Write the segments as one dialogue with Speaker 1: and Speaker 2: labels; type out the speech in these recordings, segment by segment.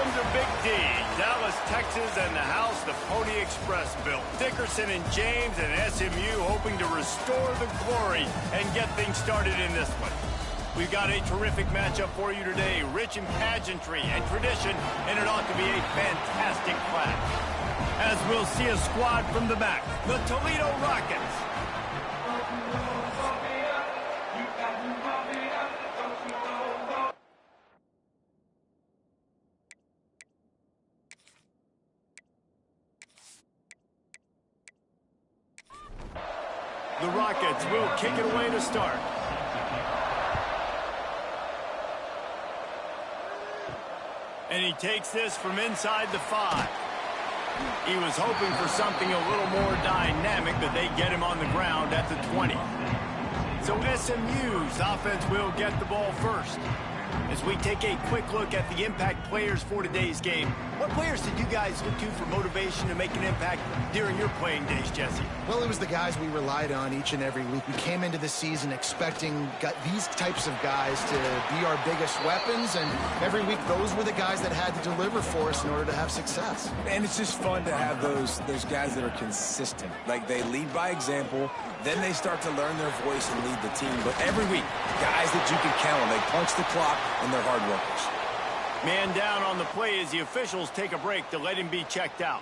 Speaker 1: Welcome to Big D, Dallas, Texas, and the house the Pony Express built. Dickerson and James and SMU hoping to restore the glory and get things started in this one. We've got a terrific matchup for you today, rich in pageantry and tradition, and it ought to be a fantastic clash. As we'll see a squad from the back, the Toledo Rockets. The Rockets will kick it away to start. And he takes this from inside the 5. He was hoping for something a little more dynamic, but they get him on the ground at the 20. So SMU's offense will get the ball first. As we take a quick look at the impact players for today's game, what players did you guys look to for motivation to make an impact during your playing days, Jesse?
Speaker 2: Well, it was the guys we relied on each and every week. We came into the season expecting these types of guys to be our biggest weapons, and every week those were the guys that had to deliver for us in order to have success.
Speaker 3: And it's just fun to have those guys that are consistent. Like, they lead by example, then they start to learn their voice and lead the team. But every week, guys that you can count on, they punch the clock, and they're hard workers.
Speaker 1: Man down on the play as the officials take a break to let him be checked out.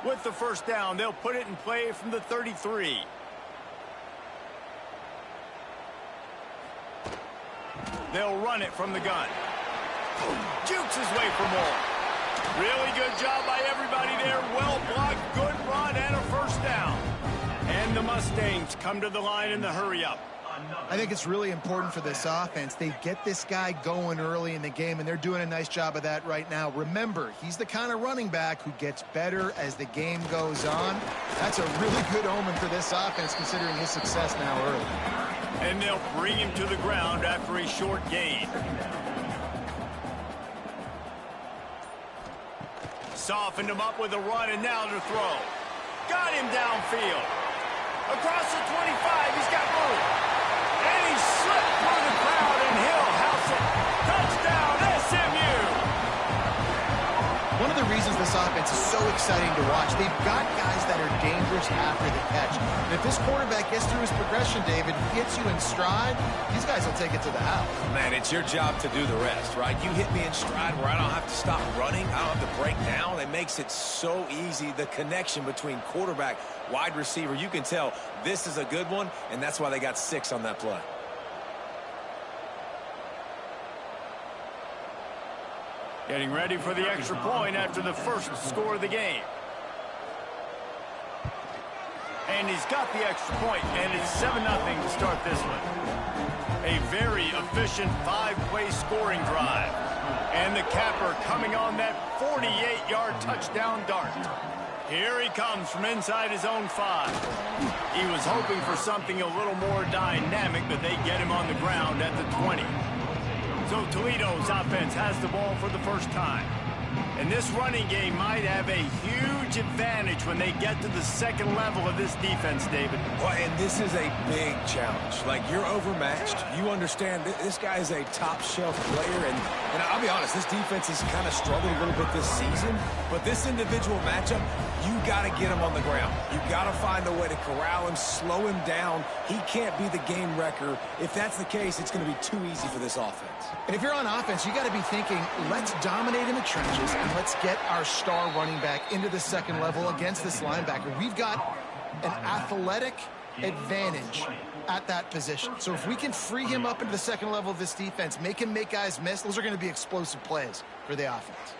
Speaker 1: With the first down, they'll put it in play from the 33. They'll run it from the gun. Jukes his way for more. Really good job by everybody there. Well blocked, good run, and a first down. And the Mustangs come to the line in the hurry-up.
Speaker 2: I think it's really important for this offense. They get this guy going early in the game, and they're doing a nice job of that right now. Remember, he's the kind of running back who gets better as the game goes on. That's a really good omen for this offense, considering his success now early.
Speaker 1: And they'll bring him to the ground after a short gain. Softened him up with a run, and now to throw. Got him downfield. Across the 25, he's got room. And he slipped through the crowd, and he'll house it. Touchdown, SMU!
Speaker 2: One of the reasons this offense is so exciting to watch, they've got guys that are dangerous after the catch. And if this quarterback gets through his progression, David, he gets you in stride, these guys will take it to the house.
Speaker 3: Man, it's your job to do the rest, right? You hit me in stride where I don't have to stop running. I don't have to break down. It makes it so easy. The connection between quarterback, wide receiver, you can tell this is a good one, and that's why they got 6 on that play.
Speaker 1: Getting ready for the extra point after the first score of the game. And he's got the extra point, and it's 7-0 to start this one. A very efficient 5-play scoring drive. And the capper coming on that 48-yard touchdown dart. Here he comes from inside his own 5. He was hoping for something a little more dynamic, but they get him on the ground at the 20. So Toledo's offense has the ball for the first time. And this running game might have a huge advantage when they get to the second level of this defense, David.
Speaker 3: Well, and this is a big challenge. Like, you're overmatched. You understand this guy is a top-shelf player. And I'll be honest, this defense has kind of struggled a little bit this season. But this individual matchup, you got to get him on the ground. You got to find a way to corral him, slow him down. He can't be the game wrecker. If that's the case, it's going to be too easy for this offense.
Speaker 2: And if you're on offense, you got to be thinking, let's dominate in the trenches and let's get our star running back into the second level against this linebacker. We've got an athletic advantage at that position. So if we can free him up into the second level of this defense, make him make guys miss, those are going to be explosive plays for the offense.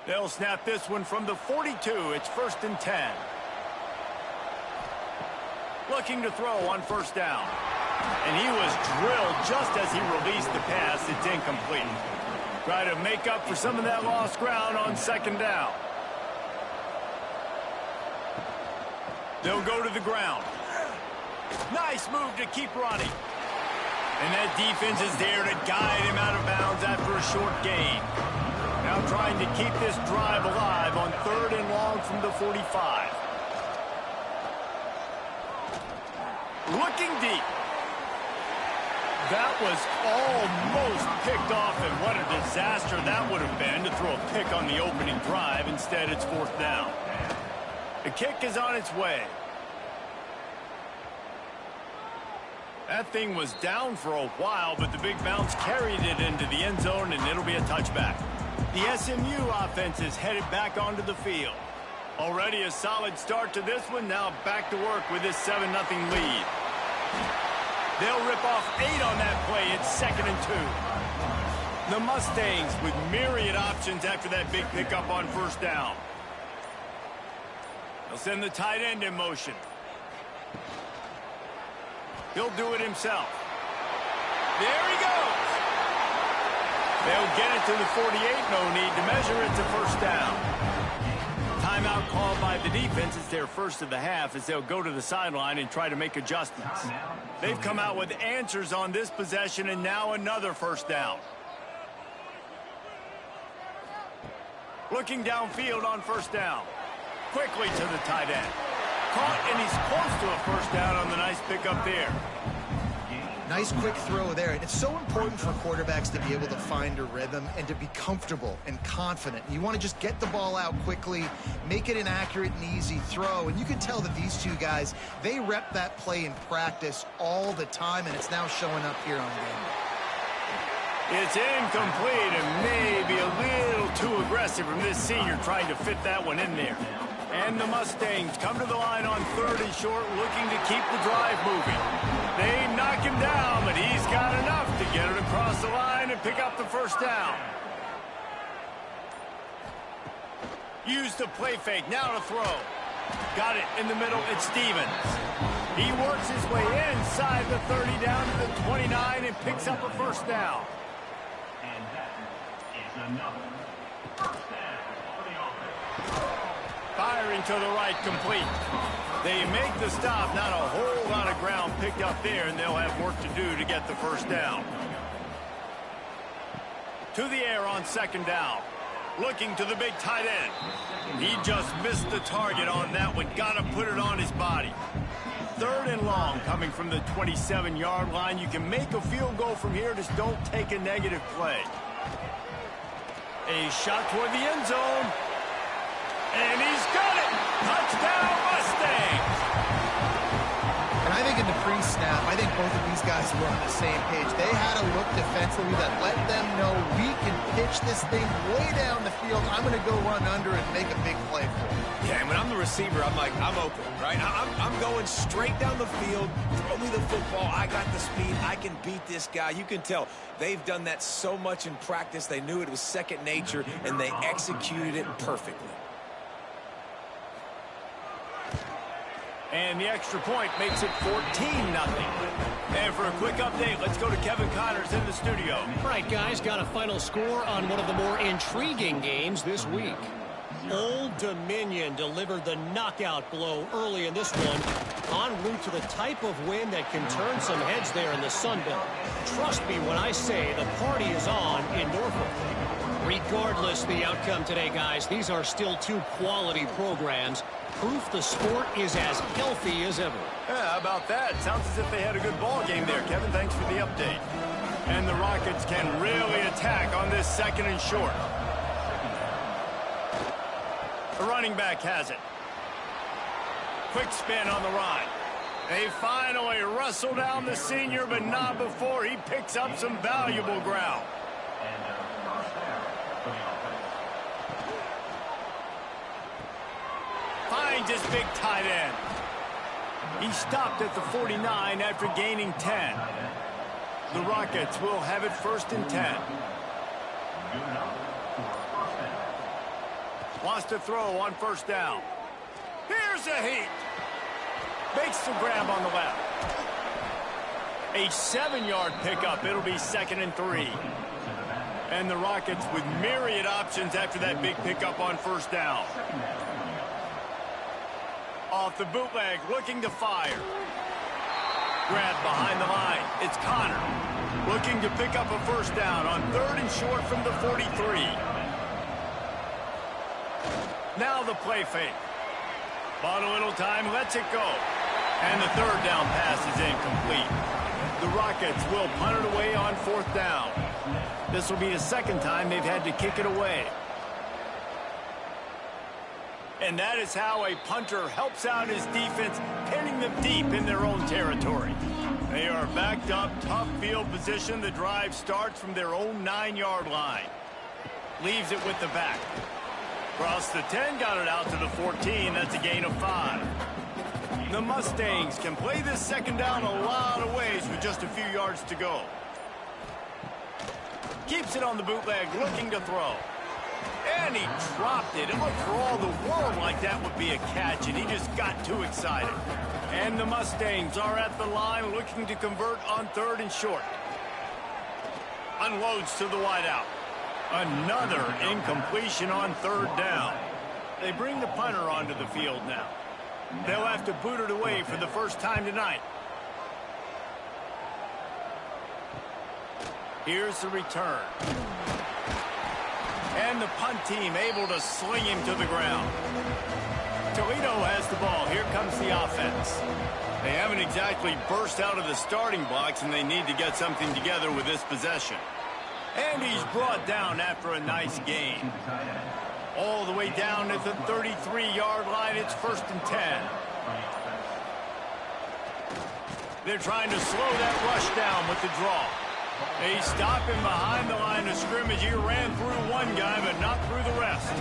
Speaker 1: They'll snap this one from the 42. It's 1st and 10. Looking to throw on first down. And he was drilled just as he released the pass. It's incomplete. Try to make up for some of that lost ground on second down. They'll go to the ground. Nice move to keep running. And that defense is there to guide him out of bounds after a short gain. Now trying to keep this drive alive on 3rd and long from the 45. Looking deep. That was almost picked off, and what a disaster that would have been to throw a pick on the opening drive. Instead, it's 4th down. The kick is on its way. That thing was down for a while, but the big bounce carried it into the end zone, and it'll be a touchback. The SMU offense is headed back onto the field. Already a solid start to this one. Now back to work with this 7-0 lead. They'll rip off 8 on that play. It's 2nd and 2. The Mustangs with myriad options after that big pickup on 1st down. They'll send the tight end in motion. He'll do it himself. There he goes. They'll get it to the 48. No need to measure. It's a 1st down. Timeout called by the defense. It's their first of the half as they'll go to the sideline and try to make adjustments. They've come out with answers on this possession, and now another 1st down. Looking downfield on 1st down. Quickly to the tight end. Caught, and he's close to a 1st down on the nice pickup there.
Speaker 2: Nice quick throw there. And it's so important for quarterbacks to be able to find a rhythm and to be comfortable and confident. You want to just get the ball out quickly, make it an accurate and easy throw. And you can tell that these two guys, they rep that play in practice all the time, and it's now showing up here on game.
Speaker 1: It's incomplete and maybe a little too aggressive from this senior trying to fit that one in there. And the Mustangs come to the line on 3rd and short, looking to keep the drive moving. They knock him down, but he's got enough to get it across the line and pick up the 1st down. Use the play fake, now to throw. Got it in the middle, it's Stevens. He works his way inside the 30 down to the 29 and picks up a 1st down.
Speaker 4: And that is another 1st down for the offense.
Speaker 1: Firing to the right, complete. They make the stop, not a whole lot of ground picked up there, and they'll have work to do to get the 1st down. To the air on 2nd down. Looking to the big tight end. He just missed the target on that one. Got to put it on his body. 3rd and long coming from the 27-yard line. You can make a field goal from here. Just don't take a negative play. A shot toward the end zone. And he's got it! Touchdown, Mustangs!
Speaker 2: And I think in the pre-snap, I think both of these guys were on the same page. They had a look defensively that let them know we can pitch this thing way down the field. I'm going to go run under and make a big play for it.
Speaker 3: Yeah, and when I'm the receiver, I'm like, I'm open, right? I'm going straight down the field. Throw me the football. I got the speed. I can beat this guy. You can tell they've done that so much in practice. They knew it was second nature, and they executed it perfectly.
Speaker 1: And the extra point makes it 14-0. And for a quick update, let's go to Kevin Connors in the studio.
Speaker 5: All right, guys, got a final score on one of the more intriguing games this week. Old Dominion delivered the knockout blow early in this one, en route to the type of win that can turn some heads there in the Sun Belt. Trust me when I say the party is on in Norfolk. Regardless the outcome today, guys, these are still 2 quality programs. Proof the sport is as healthy as ever.
Speaker 1: Yeah, how about that? Sounds as if they had a good ball game there, Kevin. Thanks for the update. And the Rockets can really attack on this 2nd and short. The running back has it. Quick spin on the run. They finally wrestle down the senior, but not before he picks up some valuable ground. Finds his big tight end. He stopped at the 49 after gaining 10. The Rockets will have it 1st and 10. Wants to throw on 1st down. Here's a heat. Makes the grab on the left. A 7-yard pickup. It'll be 2nd and 3. And the Rockets with myriad options after that big pickup on 1st down. Off the bootleg, looking to fire. Grab behind the line. It's Connor. Looking to pick up a first down on 3rd and short from the 43. Now the play fake. Bought a little time, lets it go. And the 3rd down pass is incomplete. The Rockets will punt it away on 4th down. This will be the 2nd time they've had to kick it away. And that is how a punter helps out his defense, pinning them deep in their own territory. They are backed up, tough field position. The drive starts from their own 9-yard line. Leaves it with the back. Across the 10, got it out to the 14. That's a gain of 5. The Mustangs can play this 2nd down a lot of ways with just a few yards to go. Keeps it on the bootleg, looking to throw. And he dropped it. It looked for all the world like that would be a catch, and he just got too excited. And the Mustangs are at the line looking to convert on 3rd and short. Unloads to the wideout. Another incompletion on 3rd down. They bring the punter onto the field now. They'll have to boot it away for the first time tonight. Here's the return. And the punt team able to sling him to the ground. Toledo has the ball. Here comes the offense. They haven't exactly burst out of the starting blocks, and they need to get something together with this possession. And he's brought down after a nice gain. All the way down at the 33-yard line. It's 1st and 10. They're trying to slow that rush down with the draw. They stop him behind the line of scrimmage. He ran through one guy, but not through the rest.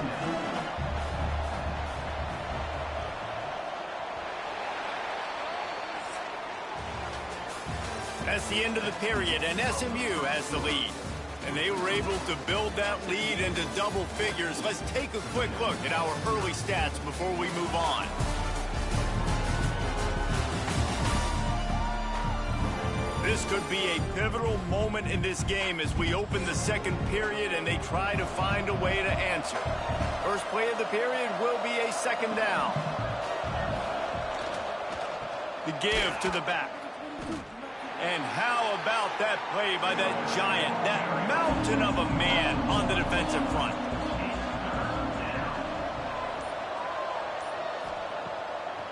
Speaker 1: That's the end of the period, and SMU has the lead. And they were able to build that lead into double figures. Let's take a quick look at our early stats before we move on. This could be a pivotal moment in this game as we open the 2nd period and they try to find a way to answer. First play of the period will be a 2nd down. The give to the back. And how about that play by that giant, that mountain of a man on the defensive front?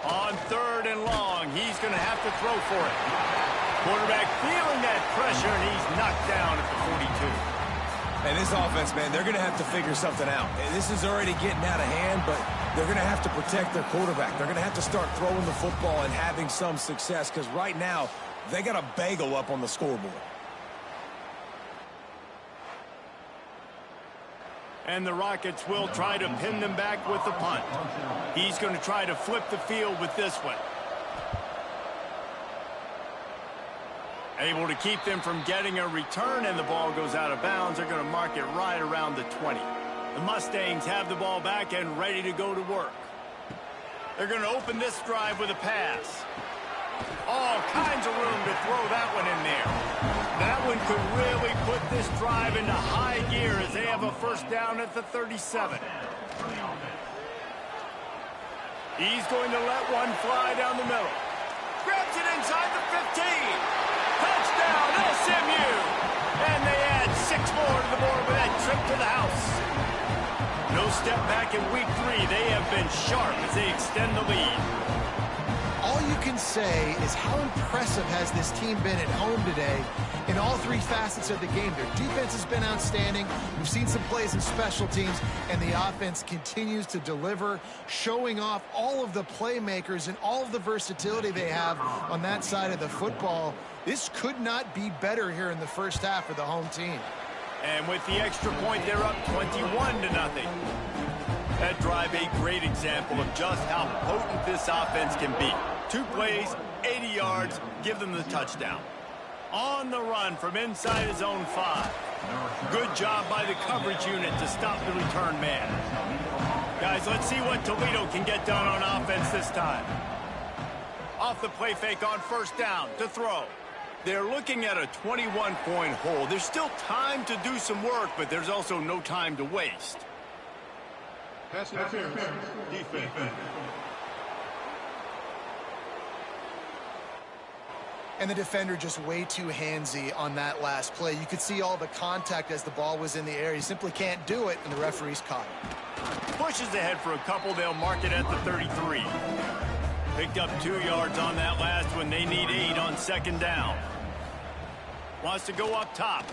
Speaker 1: On 3rd and long, he's going to have to throw for it. Quarterback feeling that pressure, and he's knocked down at the 42.
Speaker 3: And this offense, man, they're going to have to figure something out. This is already getting out of hand, but they're going to have to protect their quarterback. They're going to have to start throwing the football and having some success, because right now, they got a bagel up on the scoreboard.
Speaker 1: And the Rockets will try to pin them back with the punt. He's going to try to flip the field with this one. Able to keep them from getting a return, and the ball goes out of bounds. They're going to mark it right around the 20. The Mustangs have the ball back and ready to go to work. They're going to open this drive with a pass. All kinds of room to throw that one in there. That one could really put this drive into high gear as they have a first down at the 37. He's going to let one fly down the middle. Grabs it inside the 15. Touchdown, SMU! And they add 6 more to the board with that trip to the house. No step back in week 3. They have been sharp as they extend the lead.
Speaker 2: All you can say is how impressive has this team been at home today in all 3 facets of the game. Their defense has been outstanding. We've seen some plays in special teams, and the offense continues to deliver, showing off all of the playmakers and all of the versatility they have on that side of the football. This could not be better here in the first half for the home team.
Speaker 1: And with the extra point, they're up 21-0. That drive a great example of just how potent this offense can be. 2 plays, 80 yards, give them the touchdown. On the run from inside his own 5. Good job by the coverage unit to stop the return man. Guys, let's see what Toledo can get done on offense this time. Off the play fake on first down to throw. They're looking at a 21-point hole. There's still time to do some work, but there's also no time to waste.
Speaker 4: Pass interference. Defense.
Speaker 2: And the defender just way too handsy on that last play. You could see all the contact as the ball was in the air. He simply can't do it, and the referee's caught it.
Speaker 1: Pushes ahead for a couple. They'll mark it at the 33. Picked up 2 yards on that last one. They need 8 on second down. Wants to go up top.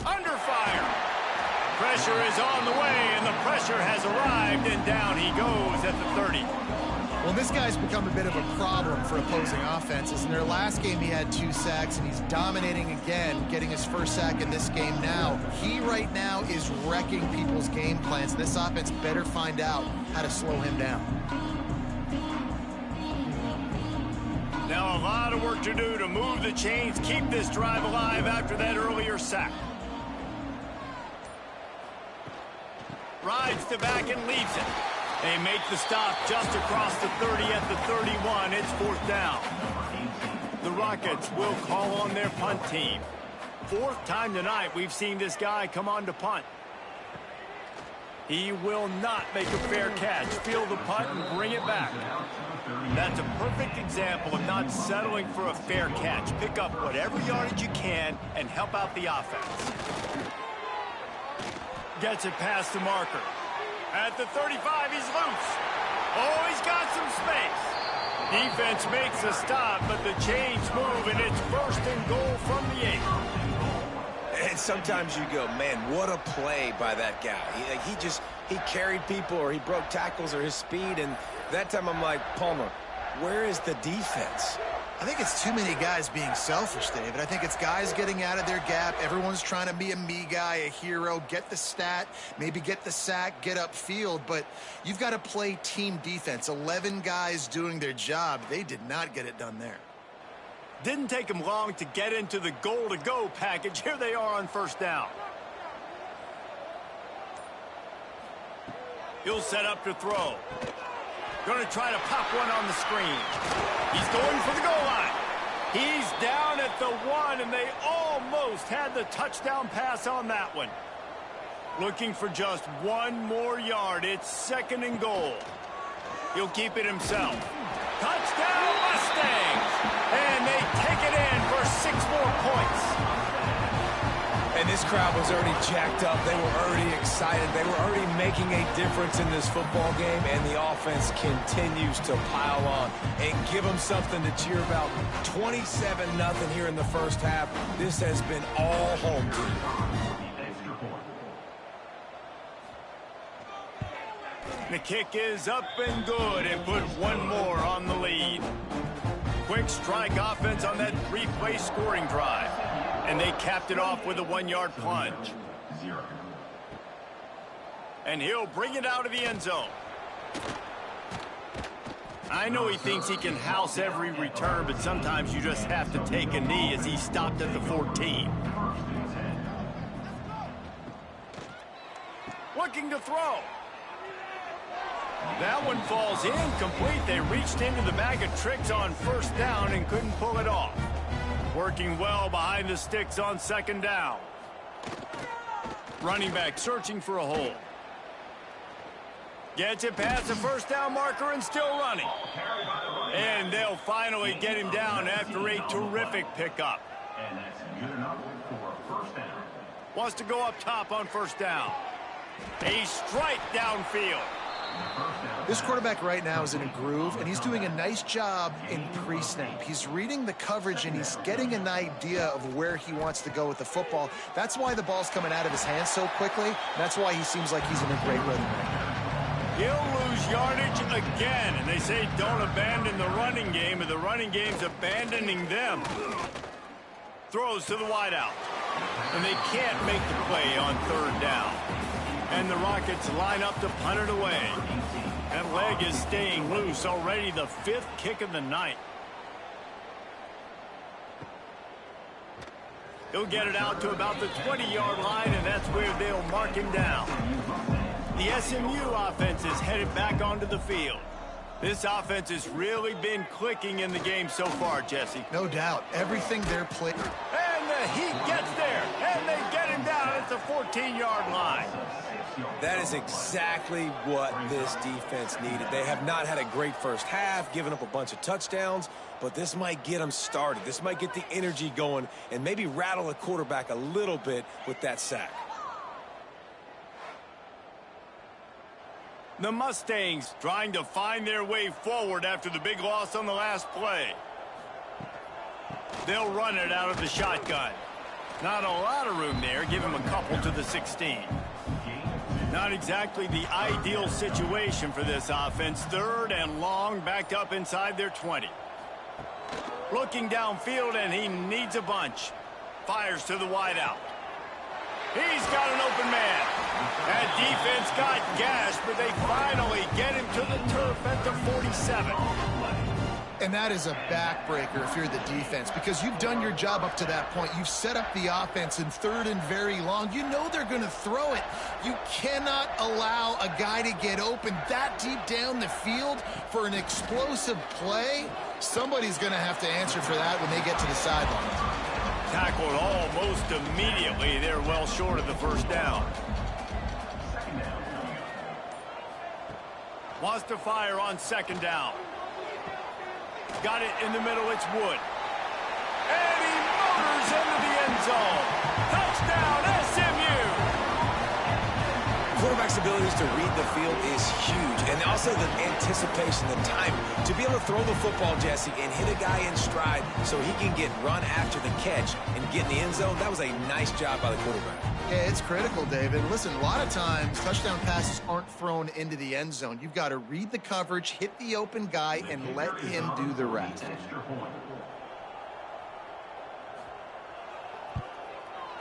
Speaker 1: Under fire. Pressure is on the way, and the pressure has arrived, and down he goes at the 30.
Speaker 2: Well, this guy's become a bit of a problem for opposing offenses. In their last game, he had 2 sacks, and he's dominating again, getting his first sack in this game now. He right now is wrecking people's game plans, and this offense better find out how to slow him down.
Speaker 1: Now a lot of work to do to move the chains, keep this drive alive after that earlier sack. Rides to back and leaves it. They make the stop just across the 30 at the 31. It's 4th down. The Rockets will call on their punt team. 4th time tonight we've seen this guy come on to punt. He will not make a fair catch. Field the punt and bring it back. That's a perfect example of not settling for a fair catch. Pick up whatever yardage you can and help out the offense. Gets it past the marker. At the 35, he's loose. Oh, he's got some space. Defense makes a stop, but the chains move, and it's 1st and goal from the 8.
Speaker 3: And sometimes you go, man, what a play by that guy. He carried people, or he broke tackles, or his speed, and that time I'm like, Palmer, where is the defense?
Speaker 2: I think it's too many guys being selfish, David. I think it's guys getting out of their gap. Everyone's trying to be a me guy, a hero, get the stat, maybe get the sack, get upfield. But you've got to play team defense. 11 guys doing their job. They did not get it done there.
Speaker 1: Didn't take him long to get into the goal-to-go package. Here they are on 1st down. He'll set up to throw. Going to try to pop one on the screen. He's going for the goal line. He's down at the 1, and they almost had the touchdown pass on that one. Looking for just 1 more yard. It's 2nd and goal. He'll keep it himself. Touchdown Mustangs! And they take it in for 6 more points.
Speaker 3: And this crowd was already jacked up. They were already excited. They were already making a difference in this football game, and the offense continues to pile on and give them something to cheer about. 27-0 here in the first half. This has been all home team.
Speaker 1: The kick is up and good, and put 1 more on the lead. Quick strike offense on that 3-play scoring drive. And they capped it off with a 1-yard plunge. And he'll bring it out of the end zone. I know he thinks he can house every return, but sometimes you just have to take a knee as he stopped at the 14. Looking to throw. That one falls incomplete. They reached into the bag of tricks on 1st down and couldn't pull it off. Working well behind the sticks on 2nd down. Running back searching for a hole. Gets it past the 1st down marker and still running. And they'll finally get him down after a terrific pickup.
Speaker 4: And that's good enough for 1st down.
Speaker 1: Wants to go up top on 1st down. A strike downfield.
Speaker 2: This quarterback right now is in a groove, and he's doing a nice job in pre-snap. He's reading the coverage, and he's getting an idea of where he wants to go with the football. That's why the ball's coming out of his hands so quickly. That's why he seems like he's in a great rhythm right now.
Speaker 1: He'll lose yardage again, and they say don't abandon the running game, and the running game's abandoning them. Throws to the wideout, and they can't make the play on 3rd down. And the Rockets line up to punt it away. That leg is staying loose, already the 5th kick of the night. He'll get it out to about the 20-yard line, and that's where they'll mark him down. The SMU offense is headed back onto the field. This offense has really been clicking in the game so far, Jesse.
Speaker 2: No doubt. Everything they're playing.
Speaker 1: And the heat gets there, and they get him down at the the 14-yard line.
Speaker 3: That is exactly what this defense needed. They have not had a great first half, given up a bunch of touchdowns, but this might get them started. This might get the energy going and maybe rattle the quarterback a little bit with that sack.
Speaker 1: The Mustangs trying to find their way forward after the big loss on the last play. They'll run it out of the shotgun. Not a lot of room there. Give him a couple to the 16. Not exactly the ideal situation for this offense. 3rd and long, backed up inside their 20. Looking downfield, and he needs a bunch. Fires to the wideout. He's got an open man. That defense got gashed, but they finally get him to the turf at the 47.
Speaker 2: And that is a backbreaker if you're the defense, because you've done your job up to that point. You've set up the offense in 3rd and very long. You know they're going to throw it. You cannot allow a guy to get open that deep down the field for an explosive play. Somebody's going to have to answer for that when they get to the sideline.
Speaker 1: Tackled almost immediately. They're well short of the first down. Wants to fire on 2nd down. Got it in the middle. It's Wood. And he motors into the end zone. Touchdown, SMU!
Speaker 3: Quarterback's abilities to read the field is huge. And also the anticipation, the timing. To be able to throw the football, Jesse, and hit a guy in stride so he can get run after the catch and get in the end zone, that was a nice job by the quarterback.
Speaker 2: Yeah, it's critical, David. Listen, a lot of times touchdown passes aren't thrown into the end zone. You've got to read the coverage, hit the open guy, and let him do the rest.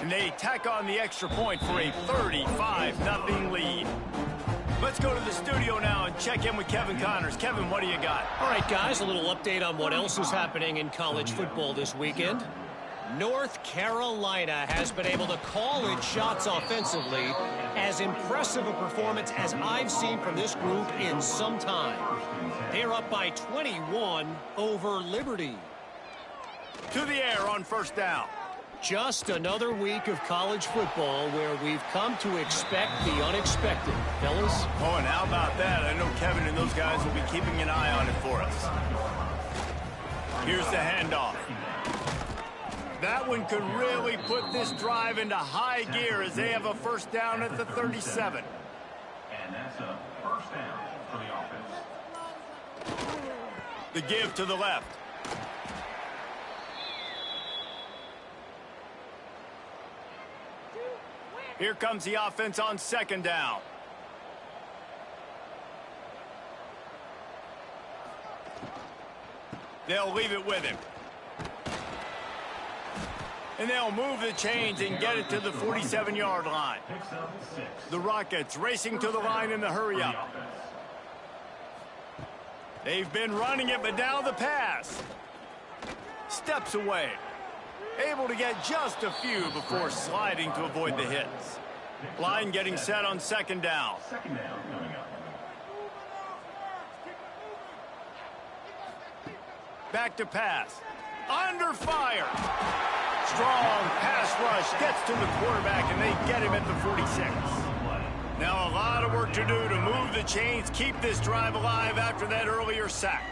Speaker 1: And they tack on the extra point for a 35-0 lead. Let's go to the studio now and check in with Kevin Connors. Kevin, what do you got?
Speaker 5: All right, guys, a little update on what else is happening in college football this weekend. North Carolina has been able to call its shots offensively. As impressive a performance as I've seen from this group in some time. They're up by 21 over Liberty.
Speaker 1: To the air on 1st down.
Speaker 5: Just another week of college football where we've come to expect the unexpected, fellas.
Speaker 1: Oh, and how about that? I know Kevin and those guys will be keeping an eye on it for us. Here's the handoff. That one could really put this drive into high gear as they have a 1st down at the 37.
Speaker 4: And that's a 1st down for the offense.
Speaker 1: The give to the left. Here comes the offense on 2nd down. They'll leave it with him. And they'll move the chains and get it to the 47-yard line. The Rockets racing to the line in the hurry-up. They've been running it, but now the pass. Steps away. Able to get just a few before sliding to avoid the hits. Line getting set on 2nd down.
Speaker 4: 2nd down coming up.
Speaker 1: Back to pass. Under fire. Strong pass rush gets to the quarterback, and they get him at the 46. Now a lot of work to do to move the chains, keep this drive alive after that earlier sack.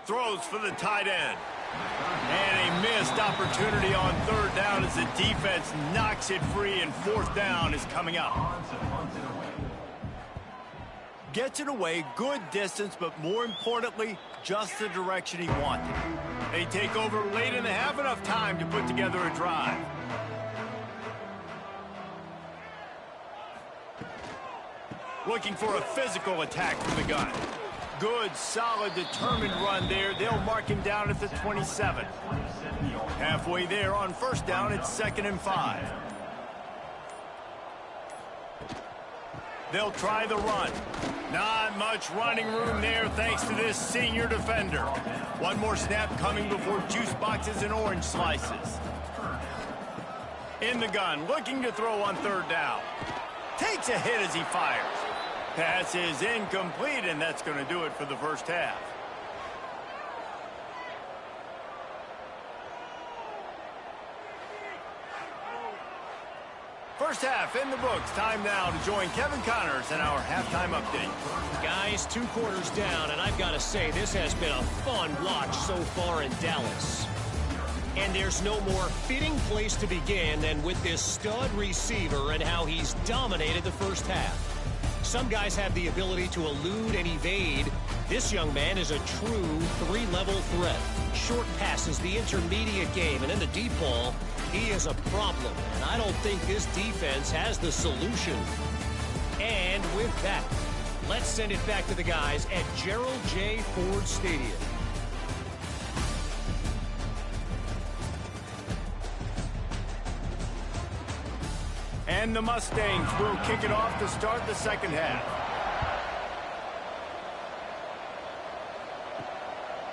Speaker 1: Throws for the tight end. And a missed opportunity on 3rd down as the defense knocks it free, and 4th down is coming up. Gets it away, good distance, but more importantly, just the direction he wanted. They take over late in the half, enough time to put together a drive. Looking for a physical attack from the gun. Good, solid, determined run there. They'll mark him down at the 27. Halfway there on 1st down, it's 2nd and 5. They'll try the run. Not much running room there thanks to this senior defender. One more snap coming before juice boxes and orange slices. In the gun, looking to throw on 3rd down. Takes a hit as he fires. Pass is incomplete, and that's going to do it for the first half. First half in the books. Time now to join Kevin Connors in our halftime update.
Speaker 5: Guys, 2 quarters down, and I've got to say, this has been a fun watch so far in Dallas. And there's no more fitting place to begin than with this stud receiver and how he's dominated the first half. Some guys have the ability to elude and evade. This young man is a true 3-level threat. Short passes, the intermediate game, and in the deep ball, he is a problem. And I don't think this defense has the solution. And with that, let's send it back to the guys at Gerald J. Ford Stadium.
Speaker 1: And the Mustangs will kick it off to start the second half.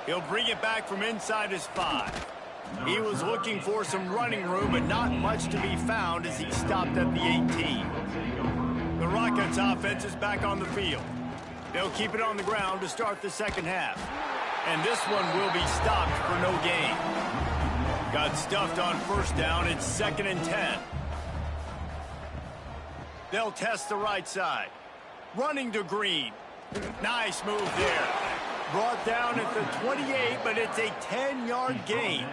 Speaker 1: He'll bring it back from inside his 5. He was looking for some running room, but not much to be found as he stopped at the 18. The Rockets offense is back on the field. They'll keep it on the ground to start the second half. And this one will be stopped for no gain. Got stuffed on first down. It's 2nd and 10. They'll test the right side. Running to Green. Nice move there. Brought down at the 28, but it's a 10-yard gain.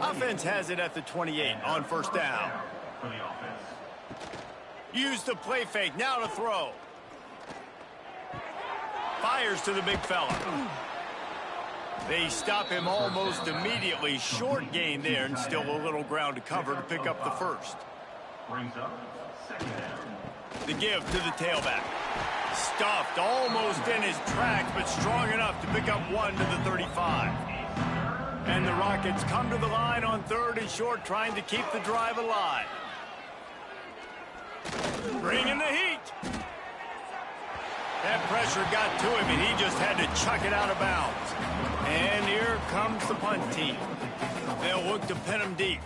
Speaker 1: Offense has it at the 28 on first down. Use the play fake. Now to throw. Fires to the big fella. They stop him almost immediately. Short gain there, and still a little ground to cover to pick up the first. The give to the tailback. Stuffed almost in his tracks, but strong enough to pick up 1 to the 35. And the Rockets come to the line on 3rd and short, trying to keep the drive alive. Bringing the heat. That pressure got to him, and he just had to chuck it out of bounds. And here comes the punt team. They'll look to pin him deep.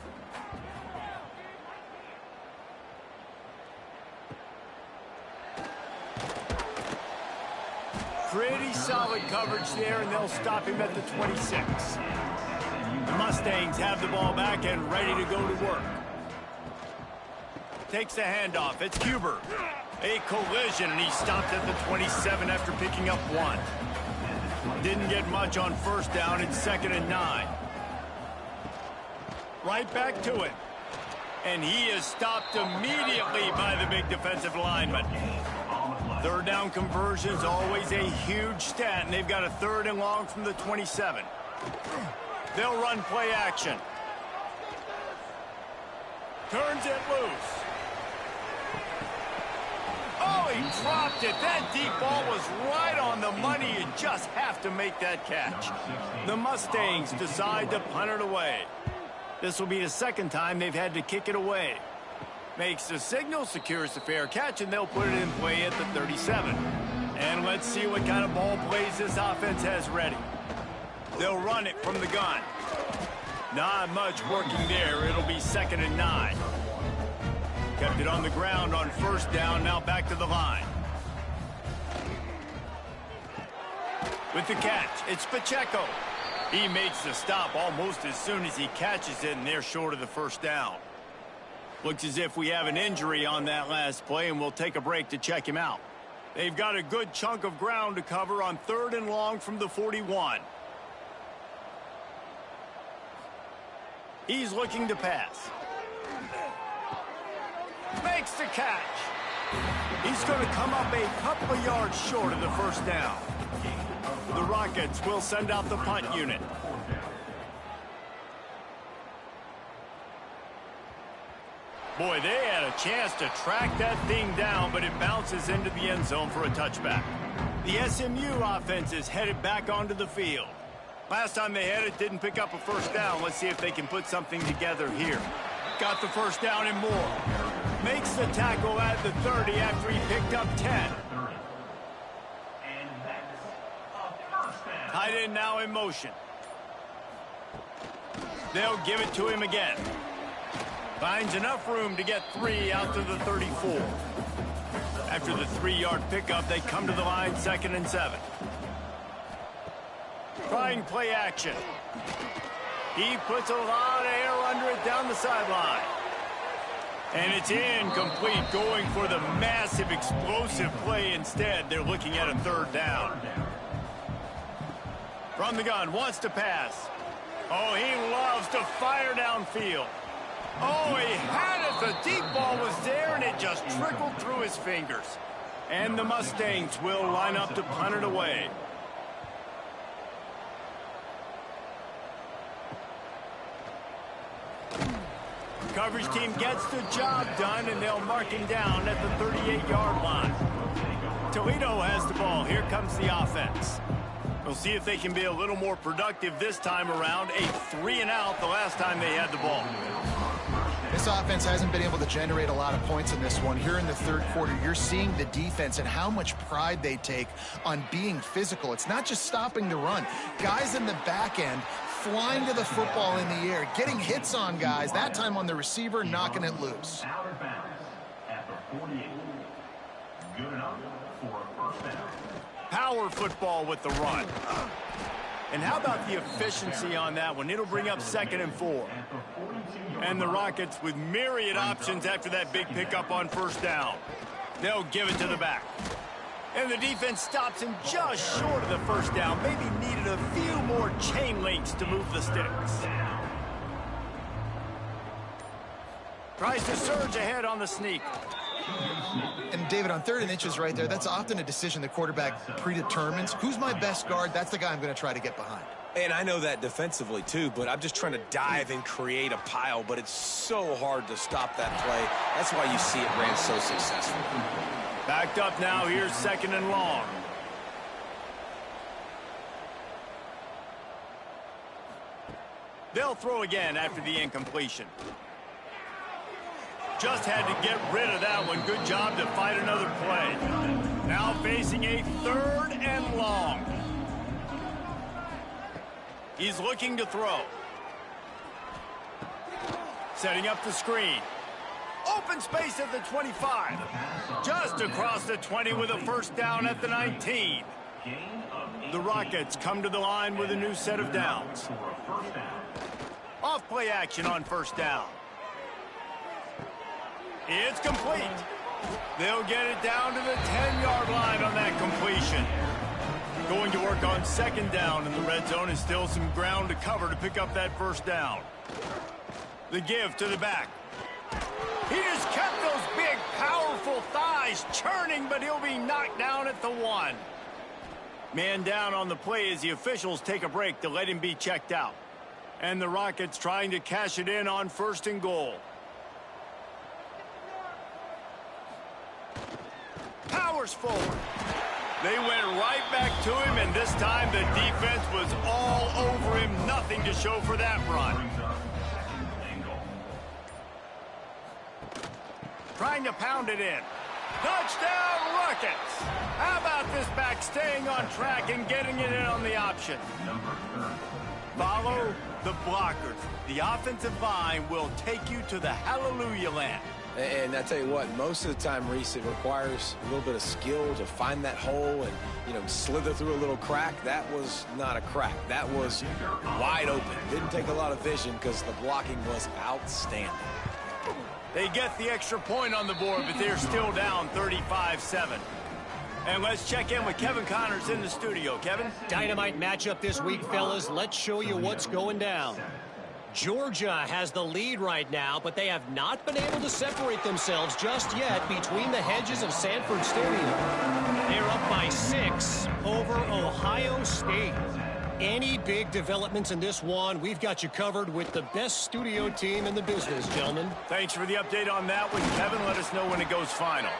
Speaker 1: Pretty solid coverage there, and they'll stop him at the 26. The Mustangs have the ball back and ready to go to work. Takes the handoff. It's Huber. A collision, and he stopped at the 27 after picking up 1. Didn't get much on first down. It's 2nd and 9. Right back to it. And he is stopped immediately by the big defensive lineman. 3rd down conversion's always a huge stat, and they've got a 3rd and long from the 27. They'll run play action. Turns it loose. Oh, he dropped it. That deep ball was right on the money. You just have to make that catch. The Mustangs decide to punt it away. This will be the 2nd time they've had to kick it away. Makes the signal, secures the fair catch, and they'll put it in play at the 37. And let's see what kind of ball plays this offense has ready. They'll run it from the gun. Not much working there. It'll be 2nd and 9. Kept it on the ground on first down, now back to the line. With the catch, it's Pacheco. He makes the stop almost as soon as he catches it, and they're short of the first down. Looks as if we have an injury on that last play, and we'll take a break to check him out. They've got a good chunk of ground to cover on 3rd and long from the 41. He's looking to pass. Makes the catch. He's going to come up a couple of yards short of the first down. The Rockets will send out the punt unit. Boy, they had a chance to track that thing down, but it bounces into the end zone for a touchback. The SMU offense is headed back onto the field. Last time they had it, didn't pick up a first down. Let's see if they can put something together here. Got the first down and more. Makes the tackle at the 30 after he picked up 10. Tight end now in motion. They'll give it to him again. Finds enough room to get 3 out to the 34. After the 3-yard pickup, they come to the line 2nd and 7. Trying play action. He puts a lot of air under it down the sideline. And it's incomplete, going for the massive explosive play instead. They're looking at a third down. From the gun, wants to pass. Oh, he loves to fire downfield. Oh, he had it. The deep ball was there, and it just trickled through his fingers. And the Mustangs will line up to punt it away. Coverage team gets the job done, and they'll mark him down at the 38-yard line. Toledo has the ball. Here comes the offense. We'll see if they can be a little more productive this time around. A 3-and-out the last time they had the ball.
Speaker 2: This offense hasn't been able to generate a lot of points in this one. Here in the third quarter, you're seeing the defense and how much pride they take on being physical. It's not just stopping the run. Guys in the back end flying to the football in the air, getting hits on guys, that time on the receiver, knocking it loose.
Speaker 4: Out of bounds at the 48. Good enough for a first down.
Speaker 1: Power football with the run. And how about the efficiency on that one? It'll bring up 2nd and 4. And the Rockets with myriad options after that big pickup on first down. They'll give it to the back. And the defense stops him just short of the first down. Maybe needed a few more chain links to move the sticks. Tries to surge ahead on the sneak.
Speaker 2: And David, on 3rd and inches right there, that's often a decision the quarterback predetermines. Who's my best guard? That's the guy I'm going to try to get behind.
Speaker 3: And I know that defensively, too, but I'm just trying to dive and create a pile, but it's so hard to stop that play. That's why you see it ran so successful.
Speaker 1: Backed up now. Here's 2nd and long. They'll throw again after the incompletion. Just had to get rid of that one. Good job to fight another play. Now facing a 3rd and long. He's looking to throw. Setting up the screen. Open space at the 25. Just across the 20 with a first down at the 19. The Rockets come to the line with a new set of downs. Off play action on first down. It's complete. They'll get it down to the 10-yard line on that completion. Going to work on 2nd down in the red zone, and still some ground to cover to pick up that first down. The give to the back. He just kept those big, powerful thighs churning, but he'll be knocked down at the 1. Man down on the play as the officials take a break to let him be checked out. And the Rockets trying to cash it in on 1st and goal. Powers forward. They went right back to him, and this time the defense was all over him. Nothing to show for that run. Trying to pound it in. Touchdown, Rockets! How about this back staying on track and getting it in on the option? Follow the blockers. The offensive line will take you to the hallelujah land.
Speaker 3: And I tell you what, most of the time, Reese, it requires a little bit of skill to find that hole and, slither through a little crack. That was not a crack. That was wide open. Didn't take a lot of vision because the blocking was outstanding.
Speaker 1: They get the extra point on the board, but they're still down 35-7. And let's check in with Kevin Connors in the studio. Kevin?
Speaker 5: Dynamite matchup this week, fellas. Let's show you what's going down. Georgia has the lead right now, but they have not been able to separate themselves just yet between the hedges of Sanford Stadium. They're up by 6 over Ohio State. Any big developments in this one, we've got you covered with the best studio team in the business, gentlemen.
Speaker 1: Thanks for the update on that one, Kevin. Let us know when it goes final.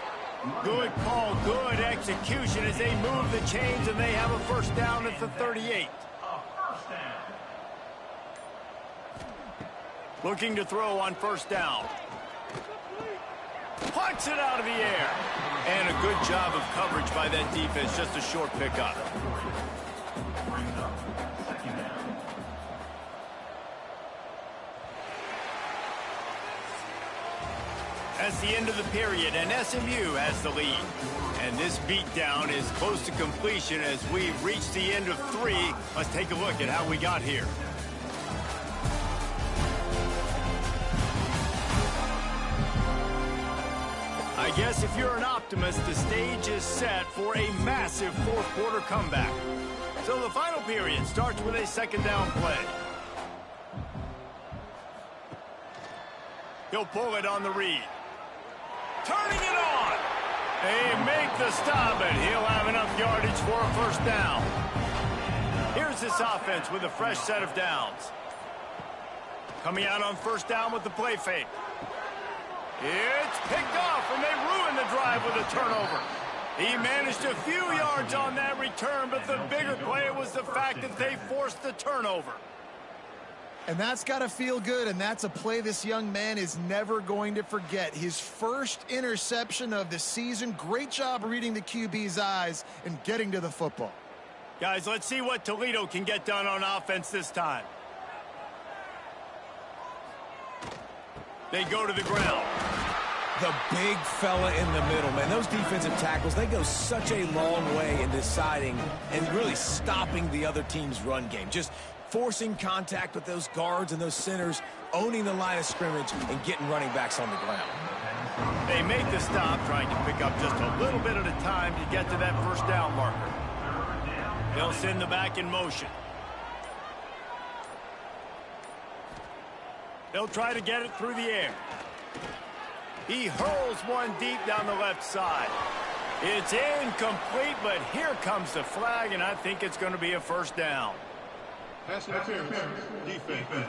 Speaker 1: Good call, good execution as they move the chains, and they have a first down at the 38. Looking to throw on first down. Punts it out of the air. And a good job of coverage by that defense. Just a short pickup. That's the end of the period, and SMU has the lead. And this beatdown is close to completion as we reach the end of 3. Let's take a look at how we got here. I guess if you're an optimist, the stage is set for a massive fourth-quarter comeback. So the final period starts with a second down play. He'll pull it on the read. Turning it on. They make the stop, and he'll have enough yardage for a first down. Here's this offense with a fresh set of downs. Coming out on first down with the play fake. It's picked off, and they ruin the drive with a turnover. He managed a few yards on that return, but the bigger play was the fact that they forced the turnover.
Speaker 2: And that's got to feel good, and that's a play this young man is never going to forget. His first interception of the season. Great job reading the QB's eyes and getting to the football.
Speaker 1: Guys, let's see what Toledo can get done on offense this time. They go to the ground.
Speaker 3: The big fella in the middle, man. Those defensive tackles, they go such a long way in deciding and really stopping the other team's run game. Just forcing contact with those guards and those centers, owning the line of scrimmage, and getting running backs on the ground.
Speaker 1: They make the stop, trying to pick up just a little bit at a time to get to that first down marker. They'll send the back in motion. They'll try to get it through the air. He hurls one deep down the left side. It's incomplete, but here comes the flag, and I think it's going to be a first down.
Speaker 6: Pass interference, defense.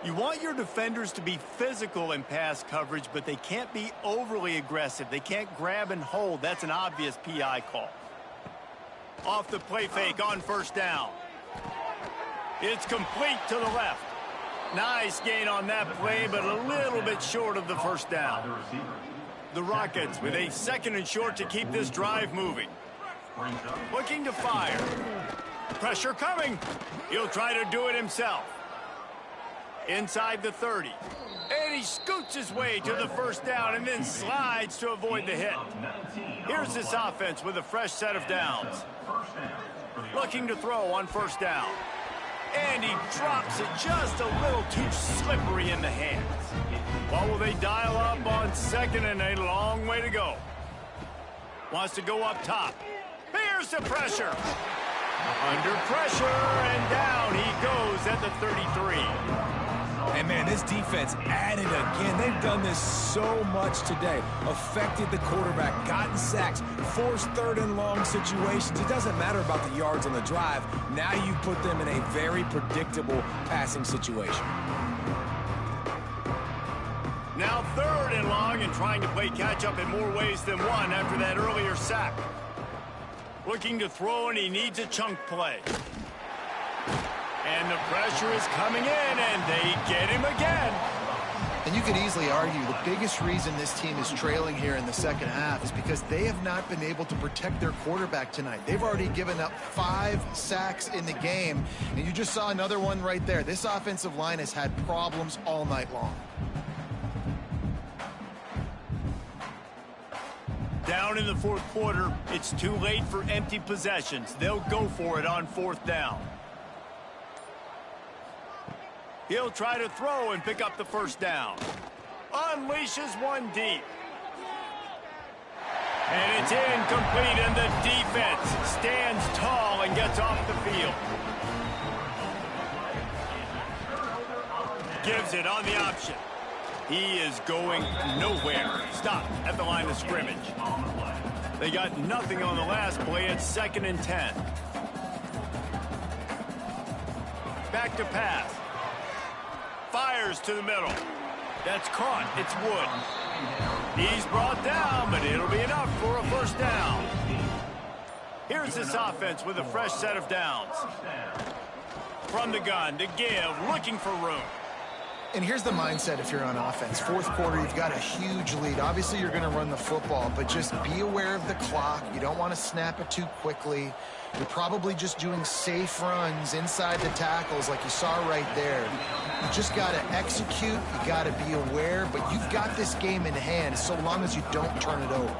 Speaker 1: You want your defenders to be physical in pass coverage, but they can't be overly aggressive. They can't grab and hold. That's an obvious PI call. Off the play fake on first down. It's complete to the left. Nice gain on that play, but a little bit short of the first down. The Rockets with a second and short to keep this drive moving. Looking to fire. Pressure coming. He'll try to do it himself. Inside the 30. And he scoots his way to the first down and then slides to avoid the hit. Here's this offense with a fresh set of downs. Looking to throw on first down. And he drops it just a little too slippery in the hands. Well, will they dial up on second and a long way to go? Wants to go up top. Here's the pressure. Under pressure, and down he goes at the 33.
Speaker 3: And, man, this defense added again. They've done this so much today. Affected the quarterback, gotten sacks, forced third and long situations. It doesn't matter about the yards on the drive. Now you put them in a very predictable passing situation.
Speaker 1: Now third and long and trying to play catch-up in more ways than one after that earlier sack. Looking to throw, and he needs a chunk play. And the pressure is coming in, and they get him again.
Speaker 2: And you could easily argue the biggest reason this team is trailing here in the second half is because they have not been able to protect their quarterback tonight. They've already given up 5 sacks in the game, and you just saw another one right there. This offensive line has had problems all night long.
Speaker 1: Down in the fourth quarter, it's too late for empty possessions. They'll go for it on fourth down. He'll try to throw and pick up the first down. Unleashes one deep. And it's incomplete, and the defense stands tall and gets off the field. Gives it on the option. He is going nowhere. Stopped at the line of scrimmage. They got nothing on the last play. It's 2nd and 10. Back to pass. Fires to the middle. That's caught. It's Wood. He's brought down, but it'll be enough for a first down. Here's this offense with a fresh set of downs. From the gun to give, looking for room.
Speaker 2: And here's the mindset if you're on offense. Fourth quarter, you've got a huge lead. Obviously, you're going to run the football, but just be aware of the clock. You don't want to snap it too quickly. You're probably just doing safe runs inside the tackles like you saw right there. You just got to execute. You got to be aware, but you've got this game in hand so long as you don't turn it over.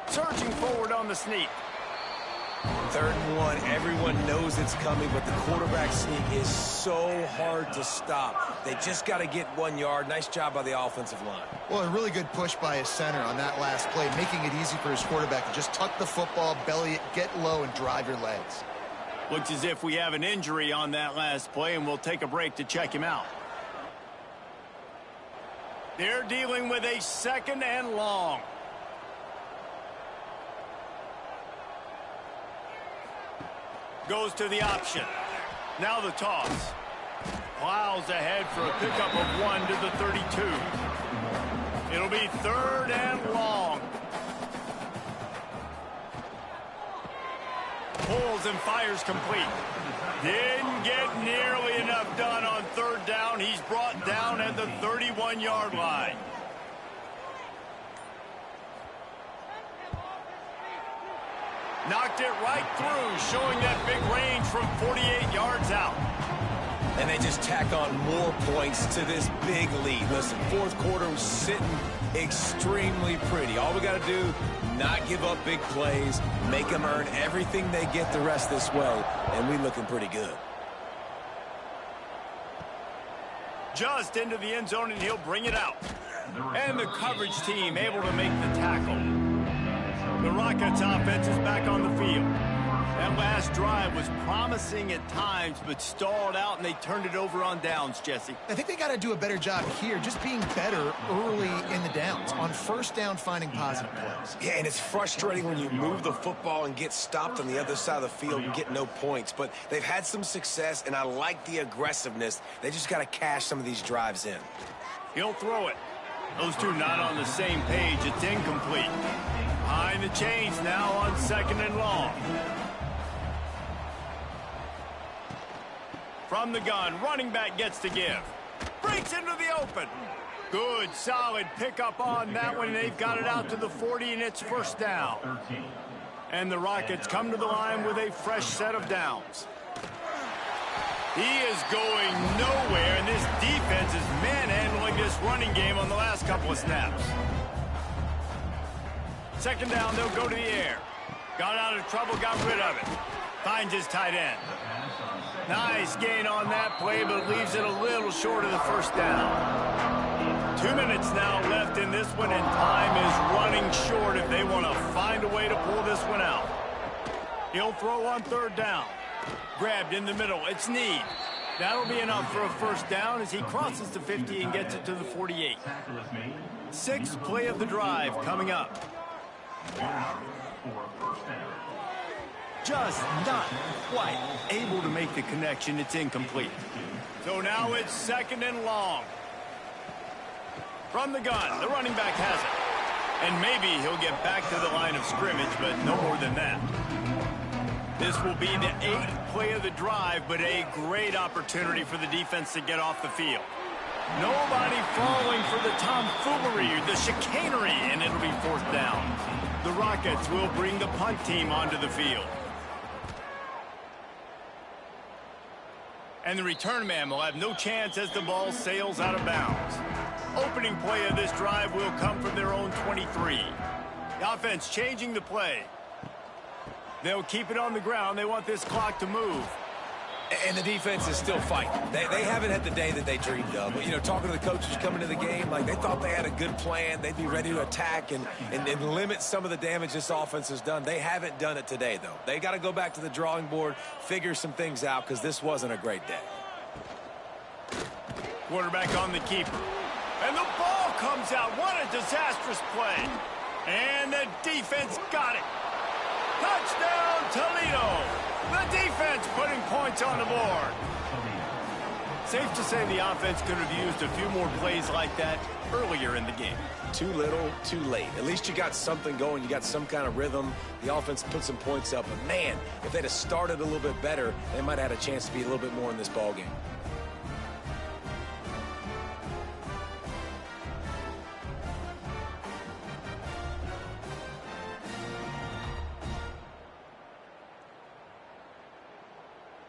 Speaker 1: Surging forward on the sneak.
Speaker 3: 3rd and 1, everyone knows it's coming, but the quarterback sneak is so hard to stop. They just got to get 1 yard. Nice job by the offensive line.
Speaker 2: Well, a really good push by his center on that last play, making it easy for his quarterback to just tuck the football, belly it, get low, and drive your legs.
Speaker 1: Looks as if we have an injury on that last play, and we'll take a break to check him out. They're dealing with a 2nd and long. Goes to the option. Now the toss. Plows ahead for a pickup of 1 to the 32. It'll be 3rd and long. Pulls and fires complete. Didn't get nearly enough done on 3rd down. He's brought down at the 31-yard line. Knocked it right through, showing that big range from 48 yards out.
Speaker 3: And they just tack on more points to this big lead. Listen, 4th quarter was sitting extremely pretty. All we got to do, not give up big plays, make them earn everything they get the rest this way, and we looking pretty good.
Speaker 1: Just into the end zone, and he'll bring it out. And the coverage team able to make the tackle. The Rockets offense is back on the field. That last drive was promising at times, but stalled out, and they turned it over on downs, Jesse.
Speaker 2: I think they got to do a better job here, just being better early in the downs, on 1st down finding positive plays.
Speaker 3: Yeah, and it's frustrating when you move the football and get stopped on the other side of the field and get no points. But they've had some success, and I like the aggressiveness. They just got to cash some of these drives in.
Speaker 1: He'll throw it. Those two not on the same page. It's incomplete. Behind the chains now on 2nd and long. From the gun, running back gets to give. Breaks into the open. Good, solid pickup on that one. They've got it out to the 40, and it's 1st down. And the Rockets come to the line with a fresh set of downs. He is going nowhere, and this defense is manhandling this running game on the last couple of snaps. 2nd down, they'll go to the air. Got out of trouble, got rid of it. Finds his tight end. Nice gain on that play, but leaves it a little short of the 1st down. 2 minutes now left in this one, and time is running short if they want to find a way to pull this one out. He'll throw on 3rd down. Grabbed in the middle. It's Need. That'll be enough for a 1st down as he crosses the 50 and gets it to the 48. 6th play of the drive coming up. Just not quite able to make the connection. It's incomplete. So now it's 2nd and long. From the gun, the running back has it. And maybe he'll get back to the line of scrimmage, but no more than that. This will be the 8th play of the drive, but a great opportunity for the defense to get off the field. Nobody falling for the tomfoolery, the chicanery, and it'll be 4th down. The Rockets will bring the punt team onto the field. And the return man will have no chance as the ball sails out of bounds. Opening play of this drive will come from their own 23. The offense changing the play. They'll keep it on the ground. They want this clock to move.
Speaker 3: And the defense is still fighting. They haven't had the day that they dreamed of. But, you know, talking to the coaches coming to the game, like they thought they had a good plan. They'd be ready to attack and limit some of the damage this offense has done. They haven't done it today, though. They got to go back to the drawing board, figure some things out, because this wasn't a great day.
Speaker 1: Quarterback on the keeper. And the ball comes out. What a disastrous play. And the defense got it. Touchdown, Toledo. The defense putting points on the board. Safe to say the offense could have used a few more plays like that earlier in the game.
Speaker 3: Too little, too late. At least you got something going. You got some kind of rhythm. The offense put some points up. But, man, if they'd have started a little bit better, they might have had a chance to be a little bit more in this ballgame.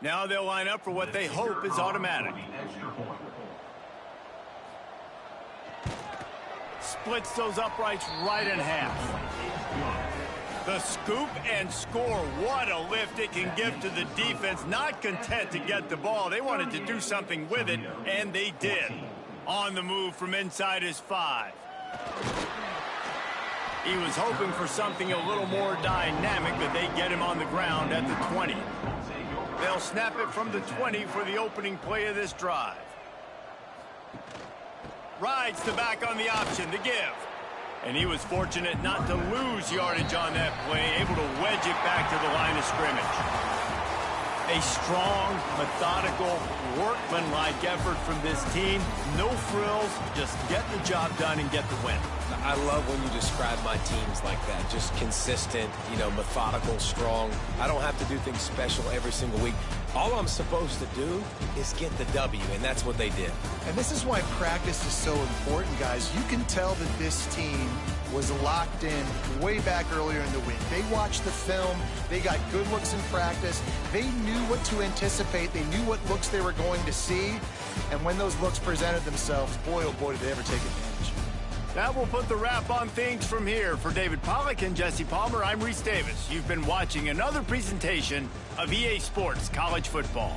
Speaker 1: Now they'll line up for what they hope is automatic. Splits those uprights right in half. The scoop and score. What a lift it can give to the defense. Not content to get the ball. They wanted to do something with it, and they did. On the move from inside his 5. He was hoping for something a little more dynamic, but they get him on the ground at the 20. They'll snap it from the 20 for the opening play of this drive. Rides the back on the option to give. And he was fortunate not to lose yardage on that play, able to wedge it back to the line of scrimmage. A strong, methodical, workmanlike effort from this team. No frills, just get the job done and get the win.
Speaker 3: I love when you describe my teams like that. Just consistent, methodical, strong. I don't have to do things special every single week. All I'm supposed to do is get the W, and that's what they did.
Speaker 2: And this is why practice is so important, guys. You can tell that this team was locked in way back earlier in the week. They watched the film. They got good looks in practice. They knew what to anticipate. They knew what looks they were going to see. And when those looks presented themselves, boy, oh boy, did they ever take advantage.
Speaker 1: That will put the wrap on things from here. For David Pollack and Jesse Palmer, I'm Reese Davis. You've been watching another presentation of EA Sports College Football.